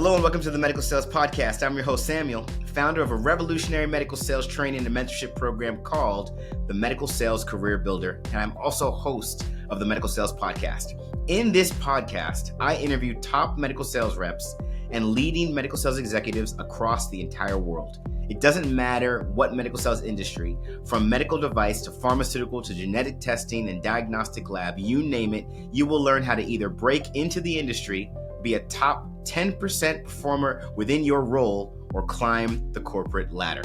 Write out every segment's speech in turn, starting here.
Hello and welcome to the Medical Sales Podcast. I'm your host, Samuel, founder of a revolutionary medical sales training and mentorship program called the Medical Sales Career Builder, and I'm also host of the Medical Sales Podcast. In this podcast, I interview top medical sales reps and leading medical sales executives across the entire world. It doesn't matter what medical sales industry, from medical device to pharmaceutical to genetic testing and diagnostic lab, you name it, you will learn how to either break into the industry, be a top 10% performer within your role, or climb the corporate ladder.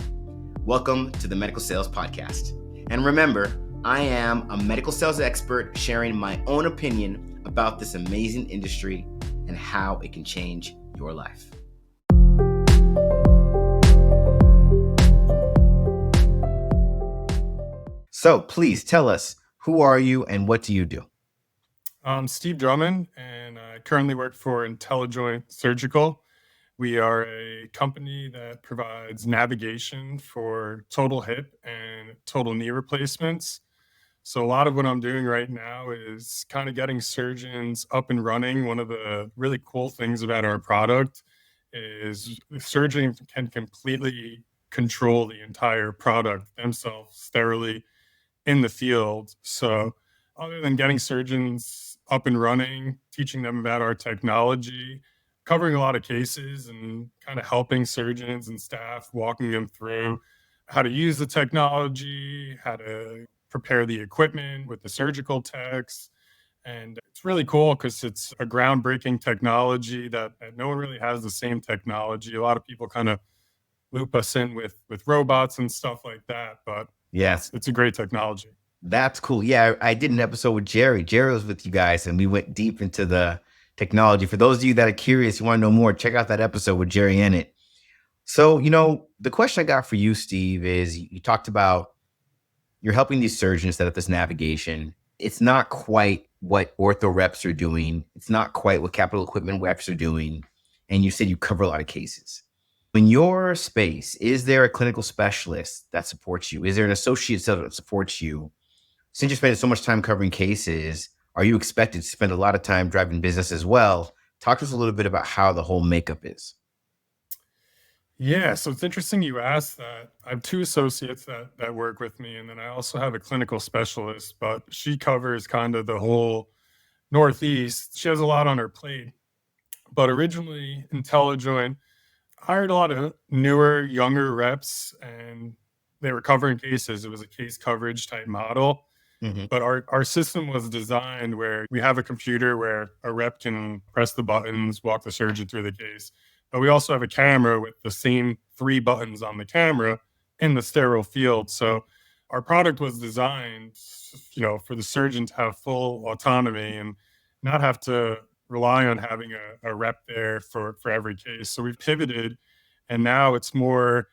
Welcome to the Medical Sales Podcast. And remember, I am a medical sales expert sharing my own opinion about this amazing industry and how it can change your life. So please tell us, who are you and what do you do? I'm Steve Drummond, and I currently work for Intellijoint Surgical. We are a company that provides navigation for total hip and total knee replacements. So a lot of what I'm doing right now is kind of getting surgeons up and running. One of the really cool things about our product is the surgeon can completely control the entire product themselves sterilely in the field. So other than getting surgeons up and running, teaching them about our technology, covering a lot of cases and kind of helping surgeons and staff, walking them through how to use the technology, how to prepare the equipment with the surgical techs. And it's really cool because it's a groundbreaking technology that no one really has the same technology. A lot of people kind of loop us in with robots and stuff like that, but Yes, it's a great technology. that's cool. Yeah, I did an episode with Jerry. Jerry was with you guys, and we went deep into the technology. For those of you that are curious, you want to know more, check out that episode with Jerry in it. So, the question I got for you, Steve, is you talked about you're helping these surgeons set up this navigation. It's not quite what ortho reps are doing. It's not quite what capital equipment reps are doing. And you said you cover a lot of cases. In your space, is there a clinical specialist that supports you? Is there an associate that supports you? Since you're spending so much time covering cases, are you expected to spend a lot of time driving business as well? Talk to us a little bit about how the whole makeup is. Yeah, so it's interesting you asked that. I have two associates that work with me, and then I also have a clinical specialist, but she covers kind of the whole Northeast. She has a lot on her plate. But originally, Intellijoint hired a lot of newer, younger reps, and they were covering cases. It was a case coverage type model. But our system was designed where we have a computer where a rep can press the buttons, walk the surgeon through the case. But we also have a camera with the same 3 buttons on the camera in the sterile field. So our product was designed, for the surgeon to have full autonomy and not have to rely on having a rep there for every case. So we've pivoted, and now it's more,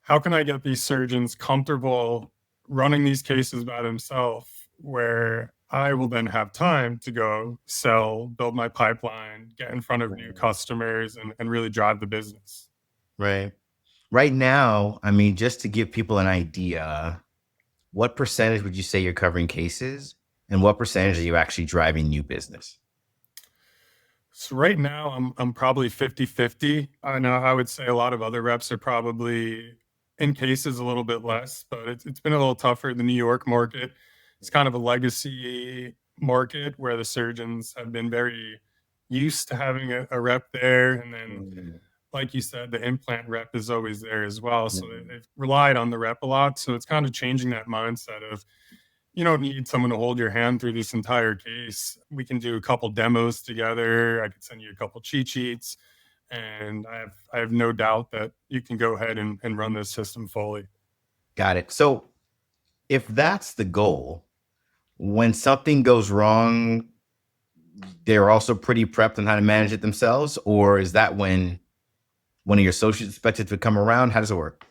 how can I get these surgeons comfortable running these cases by themselves, where I will then have time to go sell, build my pipeline, get in front of new customers, and really drive the business. Right. Right now, just to give people an idea, what percentage would you say you're covering cases and what percentage are you actually driving new business? So right now I'm probably 50-50. I know I would say a lot of other reps are probably in cases a little bit less, but it's been a little tougher. The New York market, it's kind of a legacy market where the surgeons have been very used to having a rep there. And then, like you said, the implant rep is always there as well. So they've relied on the rep a lot. So it's kind of changing that mindset of, you don't need someone to hold your hand through this entire case. We can do a couple demos together. I could send you a couple cheat sheets. And I have no doubt that you can go ahead and run this system fully. Got it. So if that's the goal, when something goes wrong, they're also pretty prepped on how to manage it themselves? Or is that when one of your associates expected to come around? How does it work?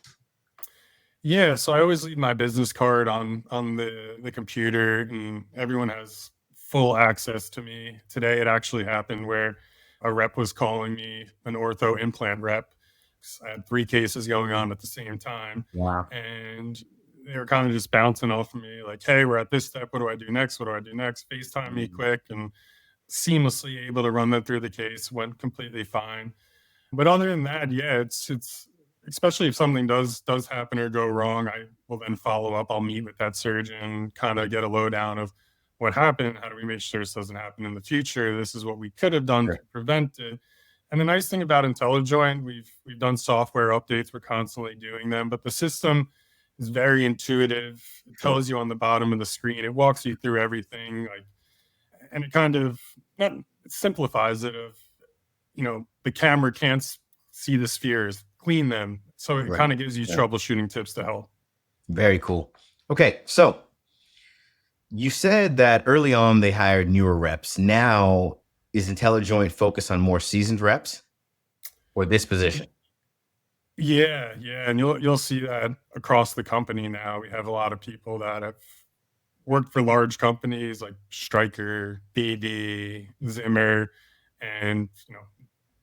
Yeah, so I always leave my business card on the computer, and everyone has full access to me. Today it actually happened where a rep was calling me, an ortho implant rep. I had 3 cases going on at the same time. Wow. And they were kind of just bouncing off of me like, hey, we're at this step. What do I do next? What do I do next? FaceTime me quick, and seamlessly able to run that through the case. Went completely fine. But other than that, yeah, it's especially if something does happen or go wrong, I will then follow up. I'll meet with that surgeon, kind of get a lowdown of what happened. How do we make sure this doesn't happen in the future? This is what we could have done to Sure. prevent it. And the nice thing about Intellijoint, we've done software updates. We're constantly doing them, but the system is very intuitive. It Sure. tells you on the bottom of the screen. It walks you through everything, like, and it kind of not simplifies it. Of the camera can't see the spheres, clean them. So it Right. kind of gives you Yeah. troubleshooting tips to help. Very cool. Okay, so you said that early on they hired newer reps. Now, is Intellijoint focused on more seasoned reps or this position? Yeah, yeah, and you'll see that across the company now. We have a lot of people that have worked for large companies like Stryker, BD, Zimmer, and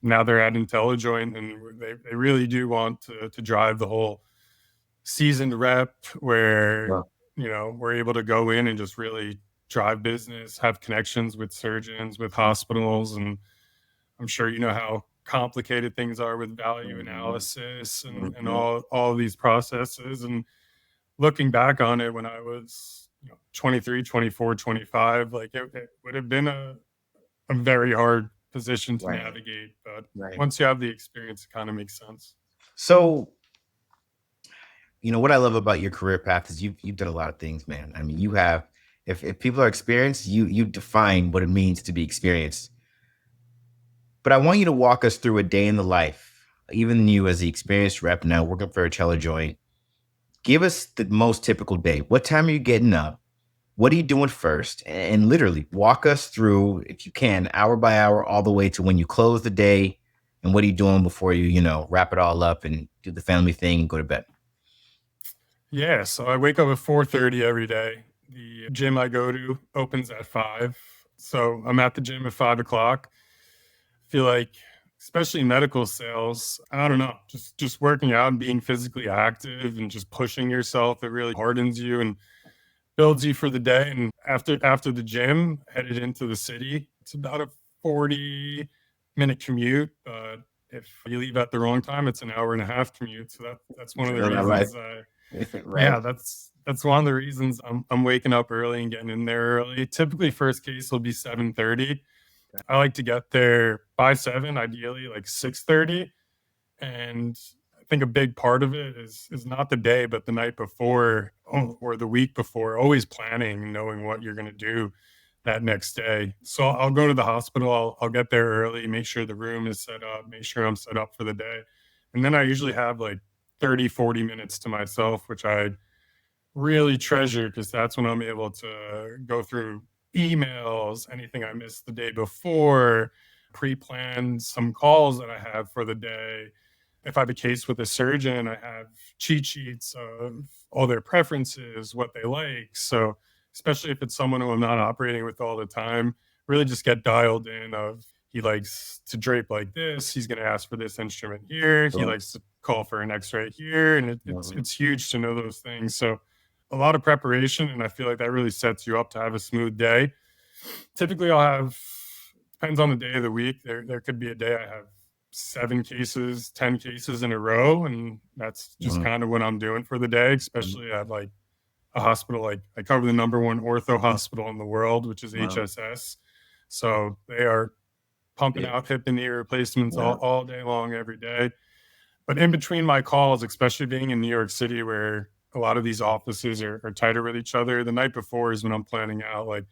now they're at Intellijoint, and they really do want to drive the whole seasoned rep where Wow. we're able to go in and just really drive business, have connections with surgeons, with hospitals. And I'm sure you know how complicated things are with value Mhm. analysis and Mhm. all of these processes. And looking back on it, when I was 23, 24, 25, like it would have been a very hard position to Right. navigate. But Right. once you have the experience, it kind of makes sense. So, what I love about your career path is you've done a lot of things, man. I mean, you have if people are experienced, you define what it means to be experienced. But I want you to walk us through a day in the life, even you as the experienced rep now working for a Intellijoint. Give us the most typical day. What time are you getting up? What are you doing first? And literally walk us through, if you can, hour by hour, all the way to when you close the day. And what are you doing before you wrap it all up and do the family thing and go to bed? Yeah, so I wake up at 4:30 every day. The gym I go to opens at 5. So I'm at the gym at 5 o'clock. Feel like, especially in medical sales, I don't know, just working out and being physically active and just pushing yourself, it really hardens you and builds you for the day. And after the gym, headed into the city. It's about a 40-minute commute, but if you leave at the wrong time, it's an hour and a half commute. So that's one of the All right. reasons Right. yeah, that's one of the reasons I'm waking up early and getting in there early. Typically, first case will be 7:30. I like to get there by 7, ideally like 6:30. And I think a big part of it is not the day, but the night before or the week before. Always planning and knowing what you're going to do that next day. So I'll go to the hospital. I'll get there early, make sure the room is set up, make sure I'm set up for the day, and then I usually have like 30-40 minutes to myself, which I really treasure because that's when I'm able to go through emails, anything I missed the day before, pre-plan some calls that I have for the day. If I have a case with a surgeon, I have cheat sheets of all their preferences, what they like. So, especially if it's someone who I'm not operating with all the time, really just get dialed in of he likes to drape like this. He's going to ask for this instrument here. He Sure. likes to call for an X-ray here, and Mhm. it's huge to know those things. So, a lot of preparation, and I feel like that really sets you up to have a smooth day. Typically, I'll have depends on the day of the week. There could be a day I have 7 cases, 10 cases in a row, and that's just Mhm. kind of what I'm doing for the day. Especially at like a hospital, like I cover the number one ortho hospital in the world, which is Wow. HSS. So they are pumping Big. out hip and knee replacements Yeah. all day long, every day. But in between my calls, especially being in New York City, where a lot of these offices are tighter with each other, the night before is when I'm planning out like,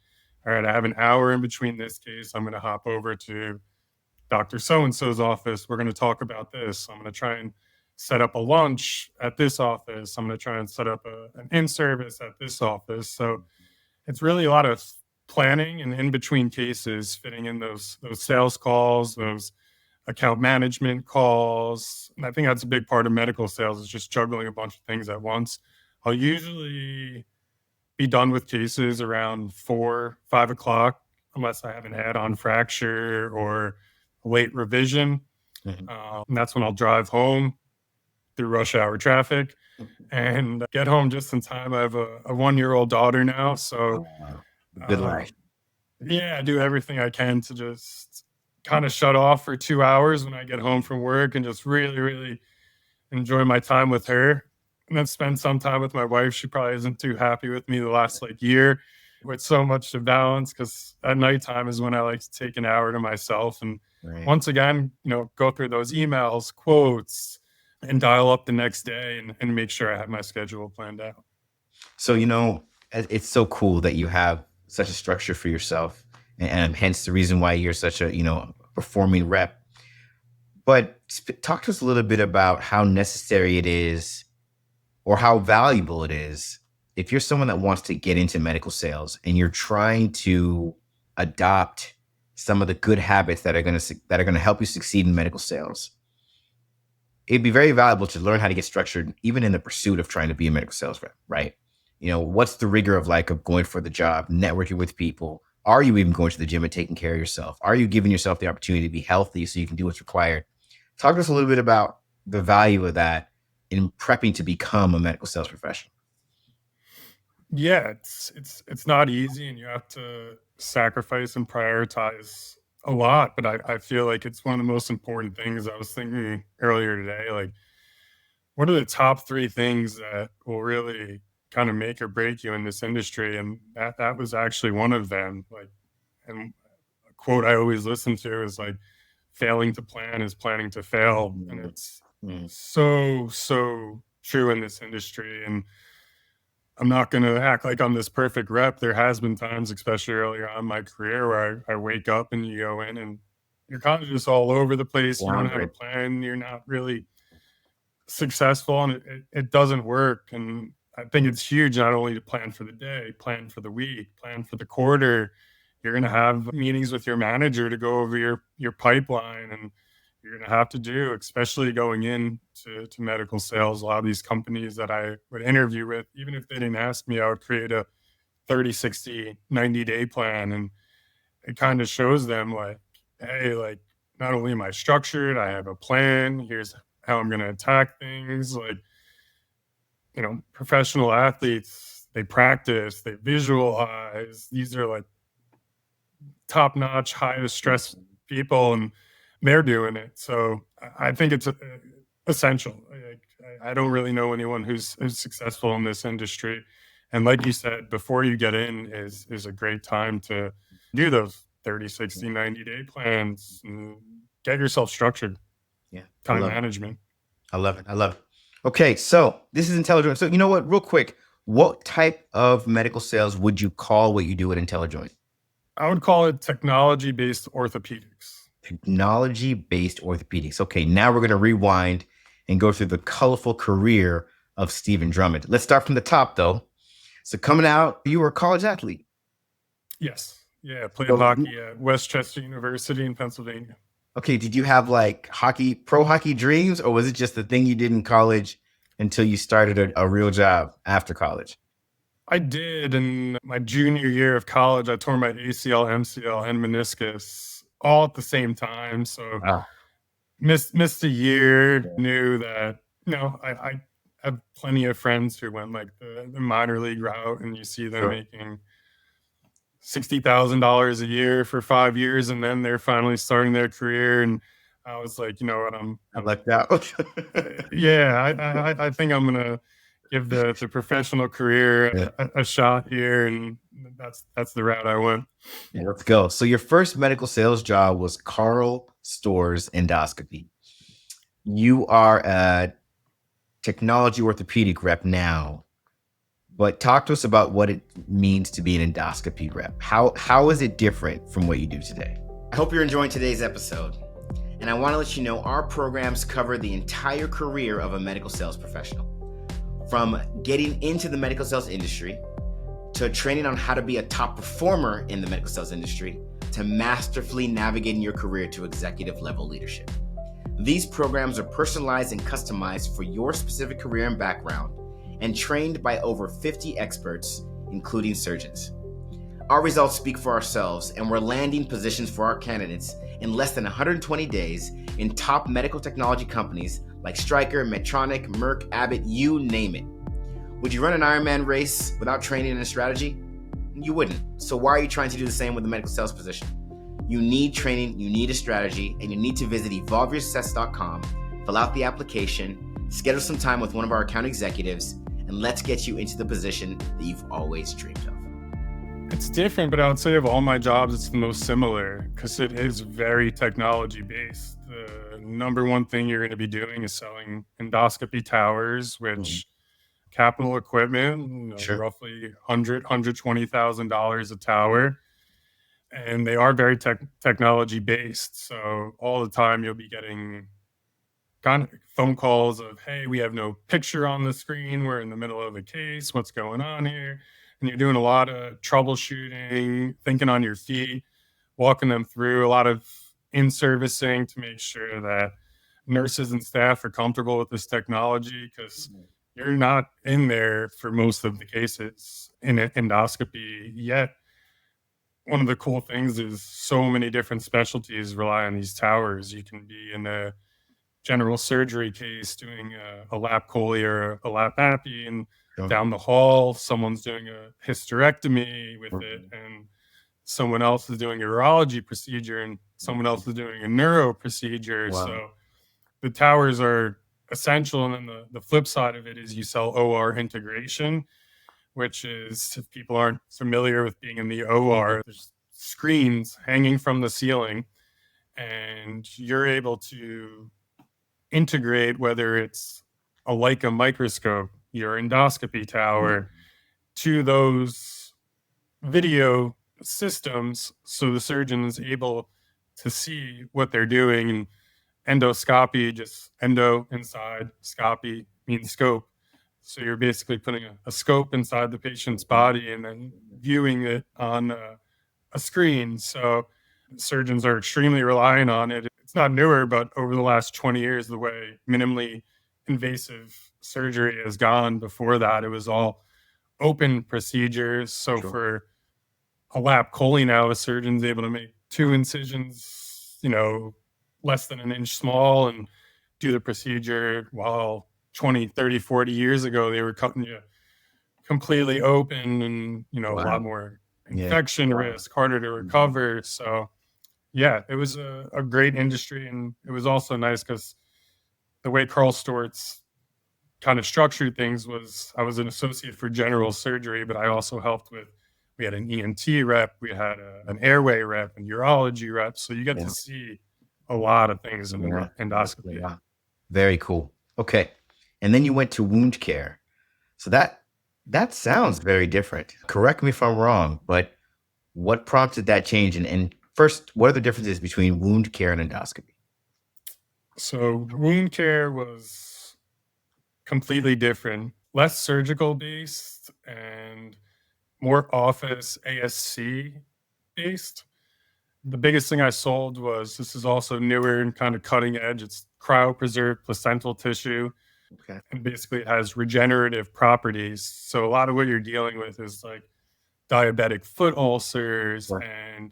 all right, I have an hour in between this case. I'm going to hop over to Dr. So and so's office. We're going to talk about this. I'm going to try and set up a lunch at this office. I'm going to try and set up an in service at this office. So it's really a lot of planning and in between cases, fitting in those sales calls, those account management calls. And I think that's a big part of medical sales is just juggling a bunch of things at once. I'll usually be done with cases around 4, 5 o'clock, unless I have an add-on fracture or a late revision. Mhm. And that's when I'll drive home through rush hour traffic and get home just in time. I have a 1-year-old daughter now, so Wow. Good uh, life. yeah, I do everything I can to just kind of shut off for 2 hours when I get home from work and just really, really enjoy my time with her. And then spend some time with my wife. She probably isn't too happy with me the last year with so much to balance, because at nighttime is when I like to take an hour to myself. And Right. once again, go through those emails, quotes, and dial up the next day and make sure I have my schedule planned out. So, it's so cool that you have such a structure for yourself, and hence the reason why you're such a, performing rep. But talk to us a little bit about how necessary it is or how valuable it is if you're someone that wants to get into medical sales and you're trying to adopt some of the good habits that are going to help you succeed in medical sales. It'd be very valuable to learn how to get structured, even in the pursuit of trying to be a medical sales rep, right? What's the rigor of going for the job, networking with people? Are you even going to the gym and taking care of yourself? Are you giving yourself the opportunity to be healthy so you can do what's required? Talk to us a little bit about the value of that in prepping to become a medical sales professional. Yeah, it's not easy, and you have to sacrifice and prioritize a lot, but I feel like it's one of the most important things. I was thinking earlier today, what are the top 3 things that will really kind of make or break you in this industry? And that was actually one of them. And a quote I always listen to is failing to plan is planning to fail. And it's so true in this industry. And I'm not going to act like I'm this perfect rep. There has been times, especially earlier on in my career, where I wake up and you go in and you're kind of just all over the place. You don't have a plan. You're not really successful, and it doesn't work. And I think it's huge not only to plan for the day, plan for the week, plan for the quarter. You're going to have meetings with your manager to go over your pipeline, and you're going to have to do, especially going into medical sales. A lot of these companies that I would interview with, even if they didn't ask me, I would create a 30, 60, 90-day plan. And it kind of shows them hey, not only am I structured, I have a plan. Here's how I'm going to attack things. Professional athletes, they practice, they visualize. These are top-notch, highest stress people, and they're doing it. So I think it's essential. I don't really know anyone who's successful in this industry. And like you said, before you get in is a great time to do those 30, 60, 90-day plans and get yourself structured. Yeah. Time management. I love it. Okay. So this is Intellijoint. So you know what, real quick, what type of medical sales would you call what you do at Intellijoint? I would call it technology-based orthopedics. Technology-based orthopedics. Okay. Now we're going to rewind and go through the colorful career of Steven Drummond. Let's start from the top though. So coming out, you were a college athlete. Yes. Yeah. Played hockey at Westchester University in Pennsylvania. Okay. Did you have pro hockey dreams, or was it just the thing you did in college until you started a real job after college? I did. In my junior year of college, I tore my ACL, MCL, and meniscus all at the same time. So missed a year. Knew that, I have plenty of friends who went the minor league route, and you see them making $60,000 a year for 5 years, and then they're finally starting their career. And I was like, you know what, I lucked out. Yeah, I think I'm gonna give the professional career a shot here, and that's the route I went. Yeah, let's go. So your first medical sales job was Carl Storrs Endoscopy. You are a technology orthopedic rep now, but talk to us about what it means to be an endoscopy rep. How is it different from what you do today? I hope you're enjoying today's episode. And I want to let you know our programs cover the entire career of a medical sales professional. From getting into the medical sales industry, to training on how to be a top performer in the medical sales industry, to masterfully navigating your career to executive level leadership. These programs are personalized and customized for your specific career and background, and trained by over 50 experts, including surgeons. Our results speak for ourselves, and we're landing positions for our candidates in less than 120 days in top medical technology companies like Stryker, Medtronic, Merck, Abbott, you name it. Would you run an Ironman race without training and a strategy? You wouldn't. So why are you trying to do the same with a medical sales position? You need training, you need a strategy, and you need to visit evolveyoursuccess.com, fill out the application, schedule some time with one of our account executives, and let's get you into the position that you've always dreamed of. It's different, but I would say of all my jobs, it's the most similar because it is very technology based. The number one thing you're going to be doing is selling endoscopy towers, which capital equipment, Sure. roughly $120,000 a tower. And they are very technology based. So all the time you'll be getting kind of phone calls of, hey, we have no picture on the screen. We're in the middle of a case. What's going on here? And you're doing a lot of troubleshooting, thinking on your feet, walking them through a lot of in-servicing to make sure that nurses and staff are comfortable with this technology, because you're not in there for most of the cases in an endoscopy yet. One of the cool things is so many different specialties rely on these towers. You can be in a general surgery case doing a lap chole or a lap appy, and down the hall someone's doing a hysterectomy with it, and someone else is doing a urology procedure, and someone else is doing a neuro procedure. Wow. So the towers are essential. And then the flip side of it is you sell OR integration, which is, if people aren't familiar with being in the OR, there's screens hanging from the ceiling, and you're able to integrate, whether it's a Leica microscope, your endoscopy tower, to those video systems, so the surgeon is able to see what they're doing. And endoscopy, just endo inside, scopy means scope. So you're basically putting a scope inside the patient's body and then viewing it on a screen. So surgeons are extremely reliant on it. It's not newer, but over the last 20 years, the way minimally invasive surgery has gone, before that, it was all open procedures. So for a lap chole now, a surgeon's able to make 2 incisions, less than an inch small, and do the procedure, while 20, 30, 40 years ago, they were cutting you completely open, and, a lot more infection risk, harder to recover. So yeah, it was a great industry. And it was also nice because the way Carl Stort's kind of structured things was, I was an associate for general surgery, but I also helped with, we had an ENT rep, we had an airway rep, and urology rep. So you get to see a lot of things in the endoscopy. Yeah. Very cool. Okay. And then you went to wound care. So that sounds very different. Correct me if I'm wrong, but what prompted that change? And first, what are the differences between wound care and endoscopy? So wound care was completely different, less surgical based and more office ASC based. The biggest thing I sold was, this is also newer and kind of cutting edge, it's cryopreserved placental tissue. Okay. And basically it has regenerative properties. So a lot of what you're dealing with is like diabetic foot ulcers and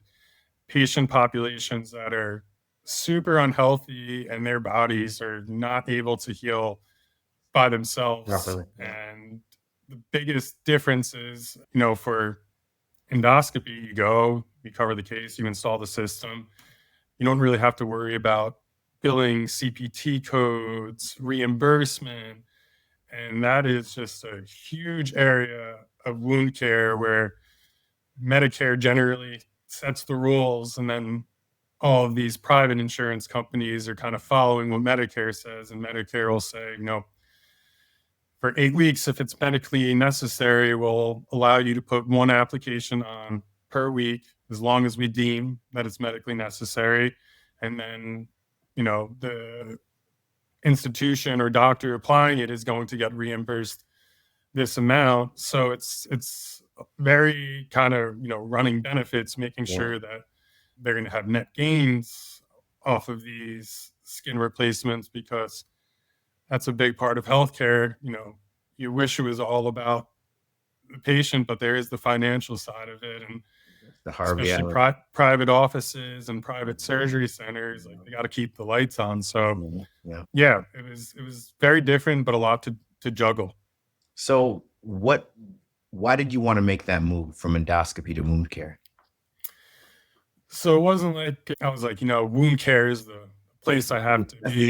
patient populations that are super unhealthy and their bodies are not able to heal by themselves. Properly. And the biggest difference is, for endoscopy, you cover the case, you install the system. You don't really have to worry about billing, CPT codes, reimbursement. And that is just a huge area of wound care where Medicare generally sets the rules, and then all of these private insurance companies are kind of following what Medicare says. And Medicare will say, for 8 weeks, if it's medically necessary, we'll allow you to put 1 application on per week, as long as we deem that it's medically necessary. And then, the institution or doctor applying it is going to get reimbursed this amount. So it's very kind of, running benefits, making sure that they're going to have net gains off of these skin replacements, because that's a big part of healthcare. You wish it was all about the patient, but there is the financial side of it. And The hard, especially private offices and private surgery centers, like, they got to keep the lights on. So yeah, it was very different, but a lot to juggle. So why did you want to make that move from endoscopy to wound care? So it wasn't like I was like, wound care is the place I have to be.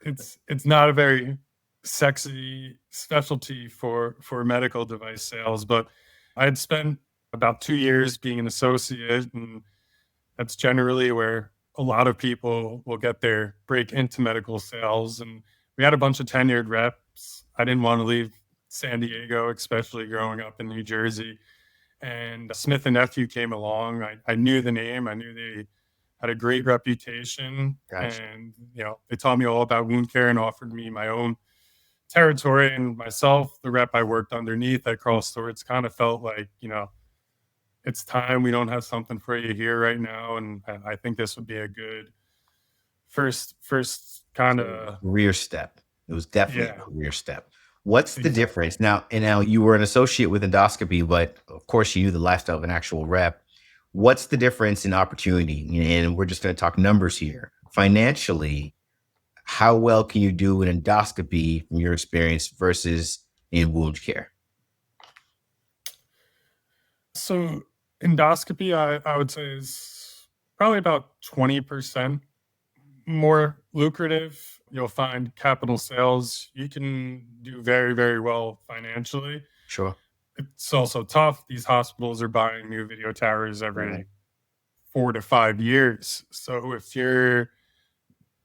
It's not a very sexy specialty for medical device sales, but I had spent about 2 years being an associate, and that's generally where a lot of people will get their break into medical sales. And we had a bunch of tenured reps. I didn't want to leave San Diego, especially growing up in New Jersey. And Smith and Nephew came along. I knew the name. I knew they had a great reputation. Gotcha. And, they taught me all about wound care and offered me my own territory. And myself, the rep I worked underneath at Carl Stewart's, kind of felt like, it's time. We don't have something for you here right now. And I think this would be a good first kind of career step. It was definitely a career step. What's the Exactly. difference now? And now you were an associate with endoscopy, but of course you knew the lifestyle of an actual rep. What's the difference in opportunity? And we're just going to talk numbers here. Financially, how well can you do in endoscopy from your experience versus in wound care? So endoscopy, I would say, is probably about 20% more lucrative. You'll find capital sales. You can do very, very well financially. Sure. It's also tough. These hospitals are buying new video towers every 4 to 5 years. So if you're,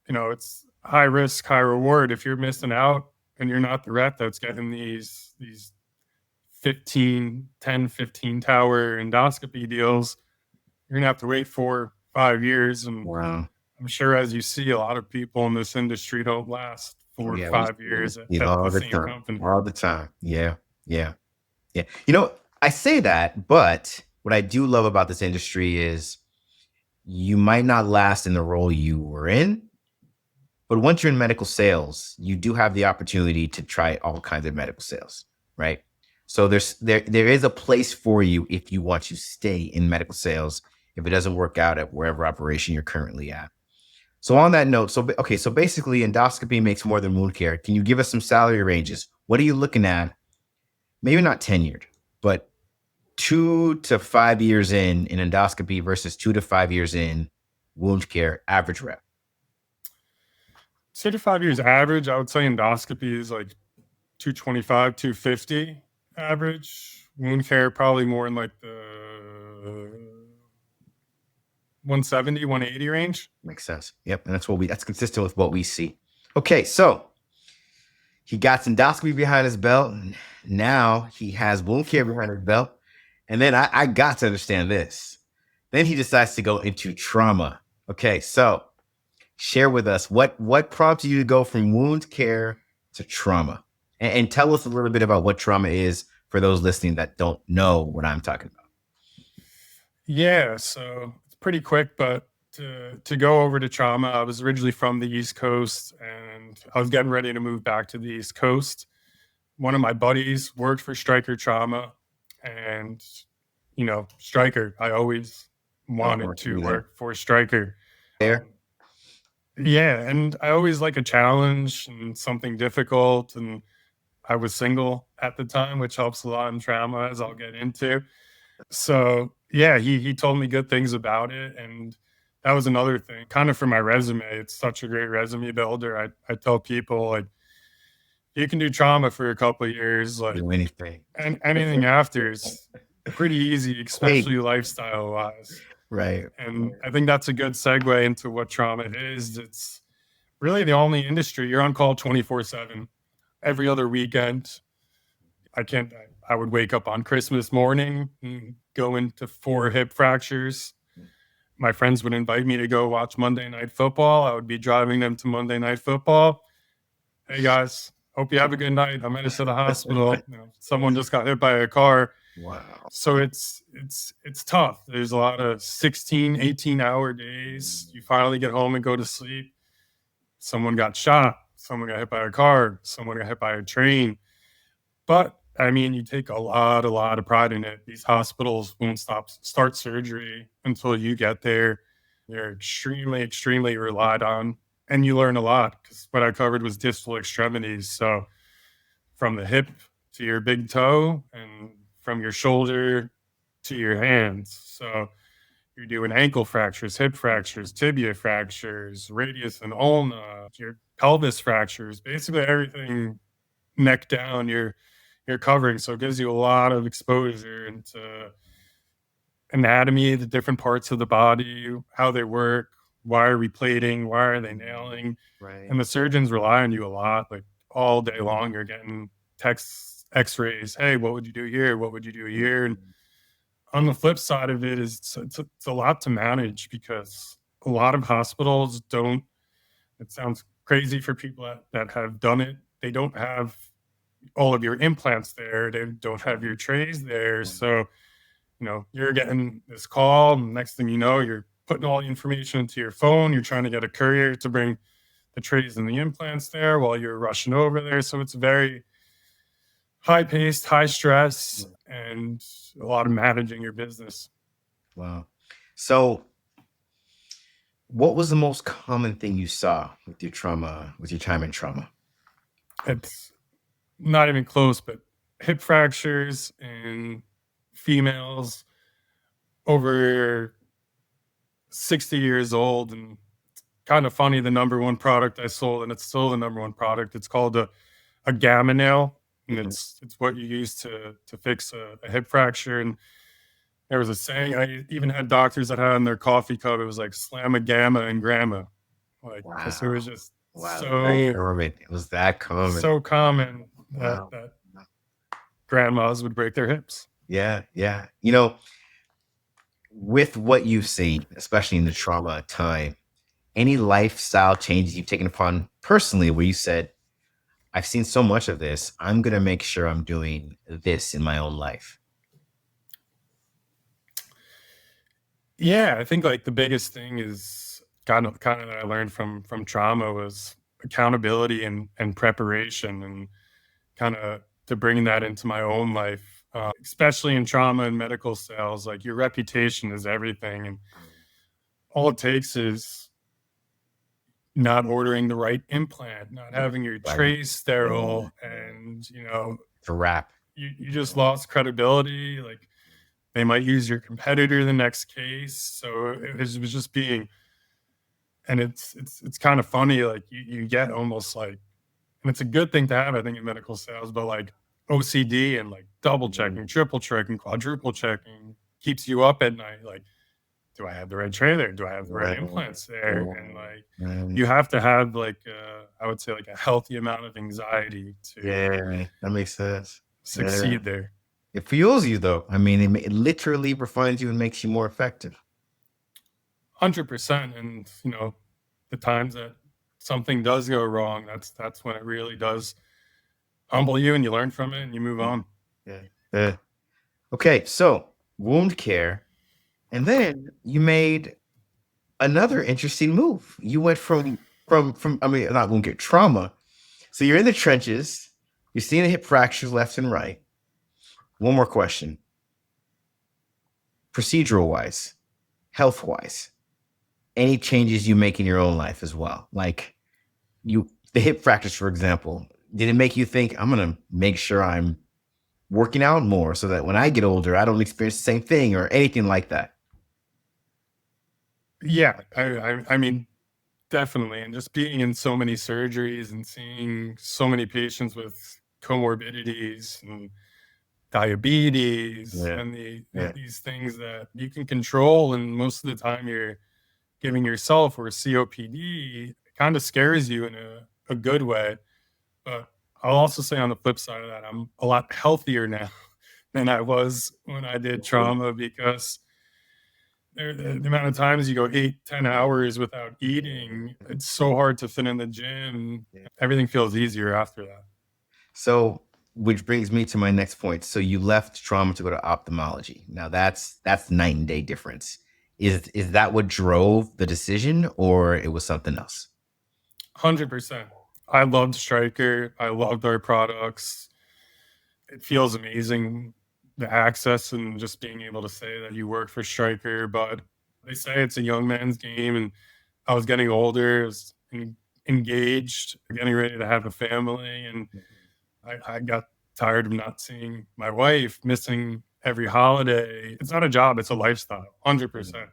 it's high risk, high reward. If you're missing out and you're not the rep that's getting these 15 tower endoscopy deals, you're gonna have to wait 4-5 years. And Wow. I'm sure, as you see, a lot of people in this industry don't last 4 or 5 years at all the the same time. company. All the time. Yeah. I say that, but what I do love about this industry is you might not last in the role you were in, but once you're in medical sales, you do have the opportunity to try all kinds of medical sales, right? So there is a place for you if you want to stay in medical sales, if it doesn't work out at wherever operation you're currently at. So on that note, so basically endoscopy makes more than wound care. Can you give us some salary ranges? What are you looking at? Maybe not tenured, but 2 to 5 years in endoscopy versus 2 to 5 years in wound care, average rep. 2 to 5 years average, I would say endoscopy is like 225, 250 average. Wound care probably more in like the 170, 180 range. Makes sense. Yep. And that's consistent with what we see. Okay. So he got endoscopy behind his belt. And now he has wound care behind his belt. And then I got to understand this. Then he decides to go into trauma. Okay. So share with us what prompted you to go from wound care to trauma, and tell us a little bit about what trauma is for those listening that don't know what I'm talking about. Yeah, so it's pretty quick, but to go over to trauma, I was originally from the East Coast and I was getting ready to move back to the East Coast. One of my buddies worked for Stryker Trauma, and Stryker, I always wanted to work for Stryker. Yeah, and I always like a challenge and something difficult, and I was single at the time, which helps a lot in trauma, as I'll get into. So yeah, he told me good things about it, and that was another thing. Kind of for my resume, it's such a great resume builder. I tell people, like, you can do trauma for a couple of years, like, Do anything. and anything after is pretty easy, especially lifestyle wise. Right. And I think that's a good segue into what trauma is. It's really the only industry you're on call 24/7 every other weekend. I would wake up on Christmas morning and go into 4 hip fractures. My friends would invite me to go watch Monday Night Football. I would be driving them to Monday Night Football. Hey guys, hope you have a good night. I'm headed to the hospital. Someone just got hit by a car. Wow. So it's tough. There's a lot of 16, 18-hour days. You finally get home and go to sleep. Someone got shot. Someone got hit by a car. Someone got hit by a train. But I mean, you take a lot of pride in it. These hospitals won't start surgery until you get there. They're extremely, extremely relied on. And you learn a lot, because what I covered was distal extremities. So from the hip to your big toe, and from your shoulder to your hands. So You're doing ankle fractures, hip fractures, tibia fractures, radius and ulna, your pelvis fractures, basically everything neck down you're covering. So it gives you a lot of exposure into anatomy, the different parts of the body, how they work, why are we plating, why are they nailing, Right. and the surgeons rely on you a lot. Like all day long, you're getting texts, X-rays. Hey, what would you do here? What would you do here? And on the flip side of it is it's a lot to manage because a lot of hospitals don't. It sounds crazy for people that have done it. They don't have all of your implants there. They don't have your trays there. So, you're getting this call, and next thing you know, you're putting all the information into your phone. You're trying to get a courier to bring the trays and the implants there while you're rushing over there. So it's very high paced, high stress, and a lot of managing your business. Wow. So, what was the most common thing you saw with your time in trauma? It's not even close, but hip fractures in females over 60 years old. And kind of funny, the number one product I sold, and it's still the number one product, it's called a gamma nail. And it's what you use to fix a hip fracture. And there was a saying, I even had doctors that had in their coffee cup, it was like slam a gamma and grandma. Like, because it was just It was that common. so common that grandmas would break their hips. Yeah. With what you've seen, especially in the trauma time, any lifestyle changes you've taken upon personally where you said, I've seen so much of this, I'm going to make sure I'm doing this in my own life? Yeah, I think like the biggest thing is kind of that I learned from trauma was accountability and preparation, and kind of to bring that into my own life, especially in trauma and medical sales. Like your reputation is everything, and all it takes is not ordering the right implant, not having your trays sterile, and It's a wrap. you just lost credibility. Like they might use your competitor the next case. So it was just being, and it's kind of funny. Like you get almost like, and it's a good thing to have, I think, in medical sales, but like OCD and like double checking, triple checking, quadruple checking keeps you up at night. Like, do I have the right tray there? Do I have the right implants there? And like, you have to have like, I would say like a healthy amount of anxiety to That makes sense. succeed there. It fuels you, though. I mean, it literally refines you and makes you more effective. 100%. And the times that something does go wrong, that's when it really does humble you, and you learn from it and you move on. Yeah. Okay, so wound care, and then you made another interesting move. You went from I mean, not wound care, trauma. So you're in the trenches. You're seeing the hip fractures left and right. One more question. Procedural wise, health wise, any changes you make in your own life as well? Like the hip fractures, for example, did it make you think, I'm going to make sure I'm working out more so that when I get older, I don't experience the same thing or anything like that? Yeah, I mean, definitely. And just being in so many surgeries and seeing so many patients with comorbidities and diabetes and these things that you can control, and most of the time you're giving yourself, or COPD, it kind of scares you in a good way. But I'll also say on the flip side of that, I'm a lot healthier now than I was when I did trauma, because the amount of times you go 8-10 hours without eating, it's so hard to fit in the gym. Everything feels easier after that. So, which brings me to my next point. So you left trauma to go to ophthalmology. Now that's night and day difference. Is that what drove the decision, or it was something else? 100%. I loved Stryker. I loved our products. It feels amazing, the access and just being able to say that you work for Stryker. But they say it's a young man's game, and I was getting older, I was engaged, getting ready to have a family, and I got tired of not seeing my wife, missing every holiday. It's not a job, it's a lifestyle, 100%.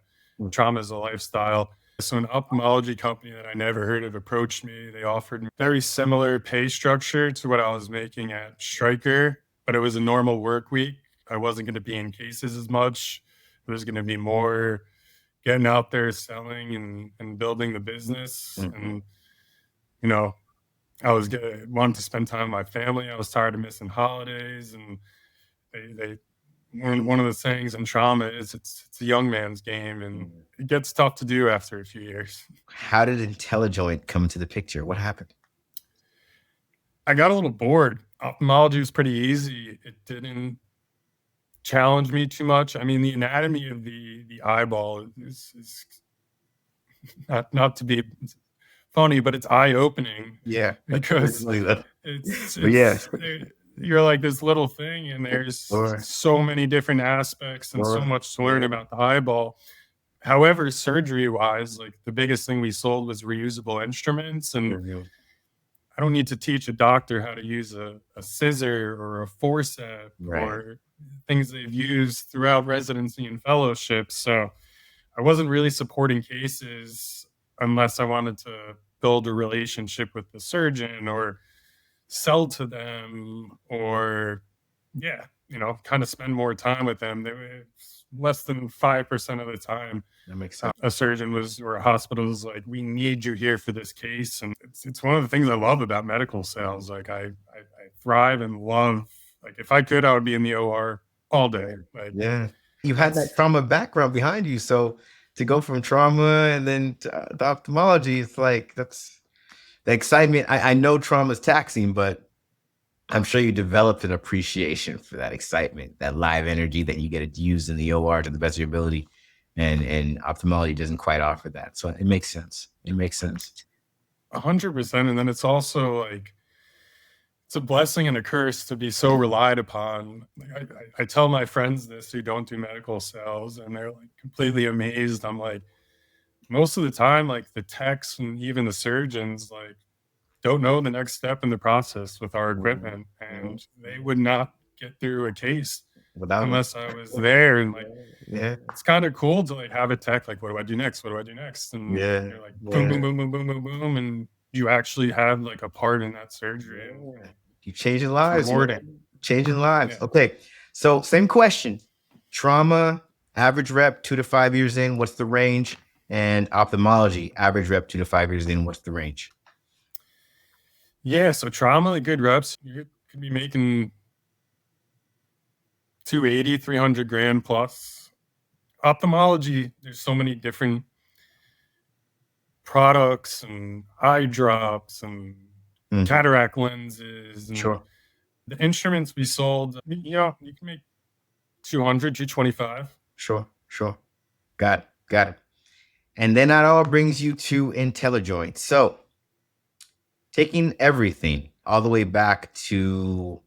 Trauma is a lifestyle. So an ophthalmology company that I never heard of approached me. They offered me very similar pay structure to what I was making at Stryker, but it was a normal work week. I wasn't going to be in cases as much. It was going to be more getting out there, selling and building the business. And, you know, I was wanting to spend time with my family. I was tired of missing holidays. And they one of the sayings in trauma is it's a young man's game, and it gets tough to do after a few years. How did Intellijoint come into the picture? What happened? I got a little bored. Ophthalmology was pretty easy. It didn't challenge me too much. I mean, the anatomy of the eyeball is not to be funny, but it's eye-opening. Yeah, because you're like this little thing, and there's so many different aspects and so much to learn about the eyeball. However, surgery-wise, like the biggest thing we sold was reusable instruments, and I don't need to teach a doctor how to use a scissor or a forceps or things they've used throughout residency and fellowship. So I wasn't really supporting cases unless I wanted to build a relationship with the surgeon or sell to them or, kind of spend more time with them. They were less than 5% of the time. That makes sense. A surgeon or a hospital was like, we need you here for this case. And it's one of the things I love about medical sales. Like I thrive and love, like if I could, I would be in the OR all day. Like, you had that trauma background behind you. So to go from trauma and then to the ophthalmology, it's like, that's the excitement. I know trauma is taxing, but I'm sure you developed an appreciation for that excitement, that live energy that you get to use in the OR to the best of your ability. And ophthalmology doesn't quite offer that. So it makes sense. It makes sense. 100%. And then it's also like, it's a blessing and a curse to be so relied upon. Like I tell my friends this who don't do medical sales, and they're like completely amazed. I'm like, most of the time, like the techs and even the surgeons, like don't know the next step in the process with our equipment, and they would not get through a case unless I was there. And like, it's kind of cool to like have a tech like, what do I do next? What do I do next? And you're like, boom, boom, boom, boom, boom, boom, boom, and you actually have like a part in that surgery. You're changing lives. Changing lives. Yeah. Okay. So same question. Trauma, average rep, 2 to 5 years in, what's the range? And ophthalmology, average rep, 2 to 5 years in, what's the range? Yeah. So trauma, like good reps, you could be making 280, 300 grand plus. Ophthalmology, there's so many different products and eye drops and cataract lenses. And the instruments we sold, you can make 200, 225. Sure. Got it. And then that all brings you to Intellijoint. So taking everything all the way back to,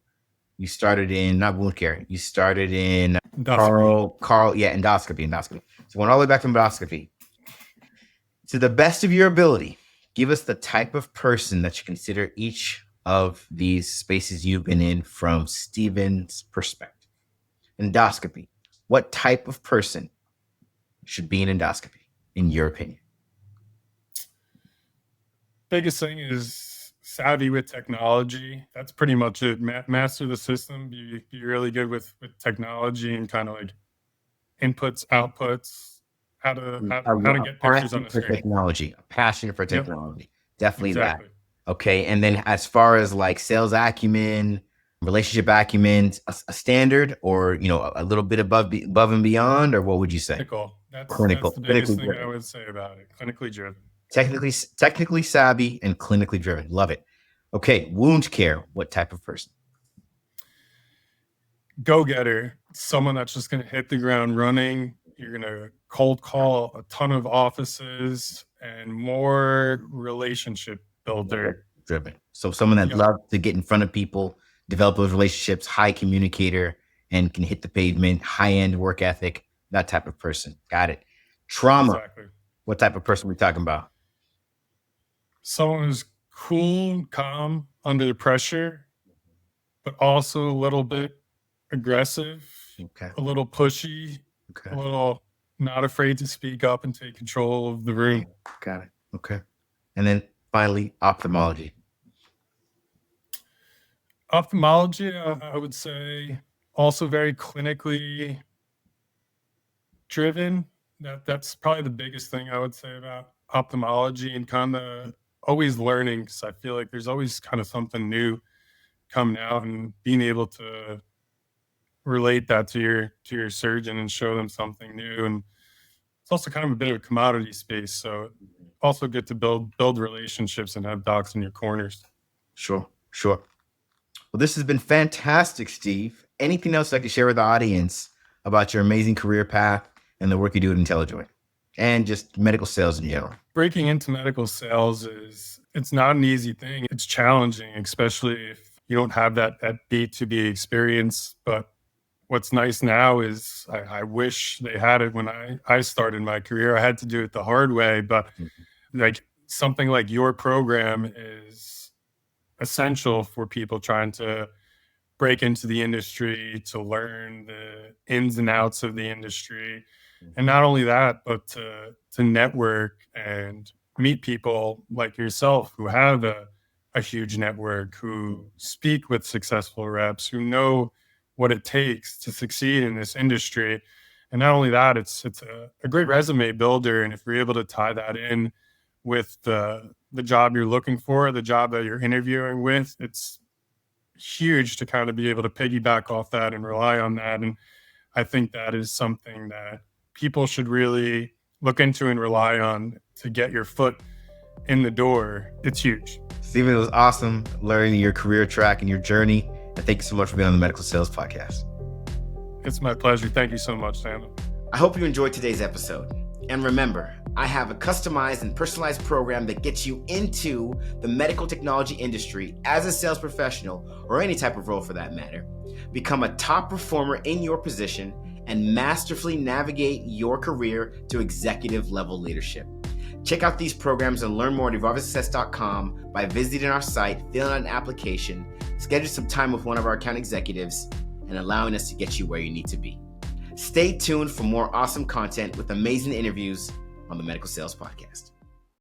you started in, not wound care, you started in endoscopy. So going all the way back to endoscopy. To the best of your ability, give us the type of person that you consider each of these spaces you've been in from Steven's perspective. Endoscopy. What type of person should be in endoscopy, in your opinion? Biggest thing is savvy with technology. That's pretty much it. Master the system. Be really good with technology and kind of like inputs, outputs. How to get pictures on the screen. Technology, a passion for technology. Definitely exactly. That. Okay. And then as far as like sales acumen, relationship acumen, a standard or, a little bit above and beyond, or what would you say? Clinical. That's the biggest thing I would say about it. Clinically driven. Technically savvy and clinically driven. Love it. Okay. Wound care. What type of person? Go-getter. Someone that's just going to hit the ground running. You're going to cold call a ton of offices and more relationship builder. Driven. So someone that loves to get in front of people, develop those relationships, high communicator, and can hit the pavement, high-end work ethic, that type of person. Got it. Trauma. Exactly. What type of person are we talking about? Someone who's cool, calm under the pressure, but also a little bit aggressive, a little pushy, a little not afraid to speak up and take control of the room. Got it. Okay. And then finally, ophthalmology. Ophthalmology, I would say, also very clinically driven. That's probably the biggest thing I would say about ophthalmology, and kind of always learning, because I feel like there's always kind of something new coming out, and being able to relate that to your surgeon and show them something new. And it's also kind of a bit of a commodity space, so also good to build relationships and have docs in your corners. Sure. Well, this has been fantastic, Steve. Anything else I could share with the audience about your amazing career path and the work you do at Intellijoint and just medical sales in general? Breaking into medical sales it's not an easy thing. It's challenging, especially if you don't have that B2B experience. But what's nice now is I wish they had it when I started my career. I had to do it the hard way, but like something like your program is essential for people trying to break into the industry, to learn the ins and outs of the industry. And not only that, but to network and meet people like yourself who have a huge network, who speak with successful reps, who know what it takes to succeed in this industry. And not only that, it's a great resume builder. And if you're able to tie that in with the job you're looking for, the job that you're interviewing with, it's huge to kind of be able to piggyback off that and rely on that. And I think that is something that people should really look into and rely on to get your foot in the door. It's huge. Steven, it was awesome learning your career track and your journey. And thank you so much for being on the Medical Sales Podcast. It's my pleasure. Thank you so much, Sam. I hope you enjoyed today's episode. And remember, I have a customized and personalized program that gets you into the medical technology industry as a sales professional, or any type of role for that matter. Become a top performer in your position and masterfully navigate your career to executive level leadership. Check out these programs and learn more at evolvesuccess.com by visiting our site, filling out an application, schedule some time with one of our account executives, and allowing us to get you where you need to be. Stay tuned for more awesome content with amazing interviews on the Medical Sales Podcast.